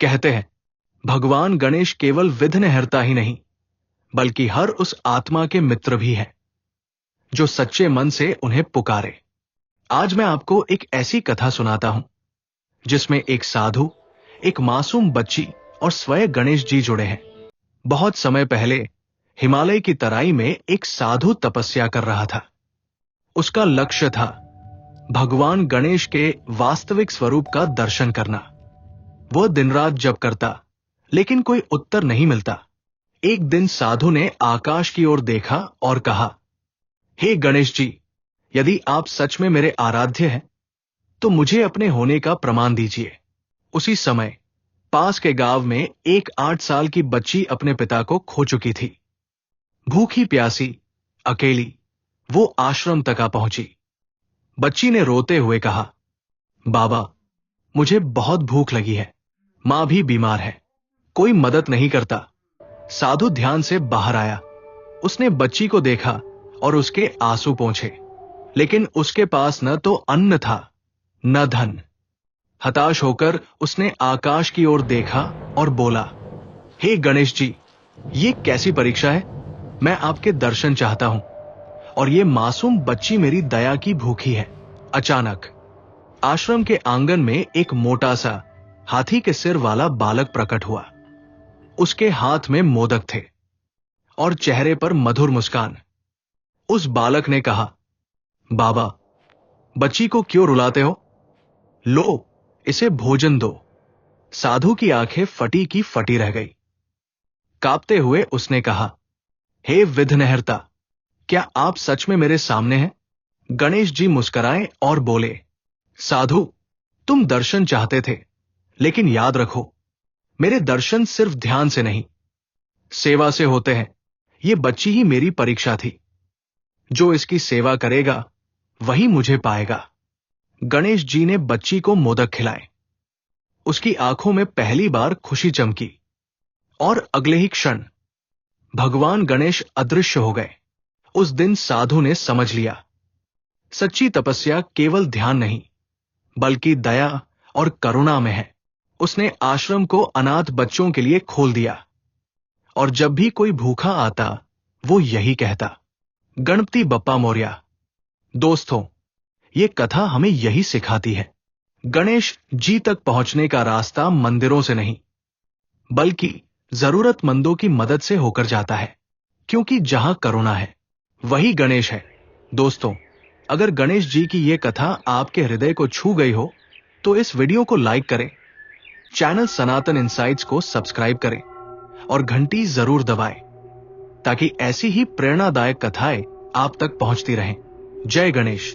कहते हैं भगवान गणेश केवल विघ्नहर्ता ही नहीं बल्कि हर उस आत्मा के मित्र भी हैं जो सच्चे मन से उन्हें पुकारे। आज मैं आपको एक ऐसी कथा सुनाता हूं जिसमें एक साधु, एक मासूम बच्ची और स्वयं गणेश जी जुड़े हैं। बहुत समय पहले हिमालय की तराई में एक साधु तपस्या कर रहा था। उसका लक्ष्य था भगवान गणेश के वास्तविक स्वरूप का दर्शन करना। वह दिन रात जप करता लेकिन कोई उत्तर नहीं मिलता। एक दिन साधु ने आकाश की ओर देखा और कहा, हे गणेश जी, यदि आप सच में मेरे आराध्य हैं तो मुझे अपने होने का प्रमाण दीजिए। उसी समय पास के गांव में एक 8 साल की बच्ची अपने पिता को खो चुकी थी। भूखी प्यासी, अकेली वो आश्रम तक आ पहुंची। बच्ची ने रोते हुए कहा, बाबा, मुझे बहुत भूख लगी है, मां भी बीमार है, कोई मदद नहीं करता। साधु ध्यान से बाहर आया। उसने बच्ची को देखा और उसके आंसू पोंछे, लेकिन उसके पास न तो अन्न था न धन। हताश होकर उसने आकाश की ओर देखा और बोला, हे गणेश जी, ये कैसी परीक्षा है? मैं आपके दर्शन चाहता हूं और ये मासूम बच्ची मेरी दया की भूखी है। अचानक आश्रम के आंगन में एक मोटा सा हाथी के सिर वाला बालक प्रकट हुआ। उसके हाथ में मोदक थे और चेहरे पर मधुर मुस्कान। उस बालक ने कहा, बाबा, बच्ची को क्यों रुलाते हो? लो, इसे भोजन दो। साधु की आंखें फटी की फटी रह गई। कांपते हुए उसने कहा, हे विघ्नहर्ता, क्या आप सच में मेरे सामने हैं? गणेश जी मुस्कुराए और बोले, साधु, तुम दर्शन चाहते थे, लेकिन याद रखो, मेरे दर्शन सिर्फ ध्यान से नहीं, सेवा से होते हैं। ये बच्ची ही मेरी परीक्षा थी। जो इसकी सेवा करेगा वही मुझे पाएगा। गणेश जी ने बच्ची को मोदक खिलाए। उसकी आंखों में पहली बार खुशी चमकी और अगले ही क्षण भगवान गणेश अदृश्य हो गए। उस दिन साधु ने समझ लिया, सच्ची तपस्या केवल ध्यान नहीं बल्कि दया और करुणा में है। उसने आश्रम को अनाथ बच्चों के लिए खोल दिया और जब भी कोई भूखा आता वो यही कहता, गणपति बप्पा मोरया। दोस्तों, ये कथा हमें यही सिखाती है, गणेश जी तक पहुंचने का रास्ता मंदिरों से नहीं बल्कि जरूरतमंदों की मदद से होकर जाता है, क्योंकि जहां करुणा है वही गणेश है। दोस्तों, अगर गणेश जी की यह कथा आपके हृदय को छू गई हो तो इस वीडियो को लाइक करें, चैनल सनातन इनसाइट्स को सब्सक्राइब करें और घंटी जरूर दबाएं ताकि ऐसी ही प्रेरणादायक कथाएं आप तक पहुंचती रहें। जय गणेश।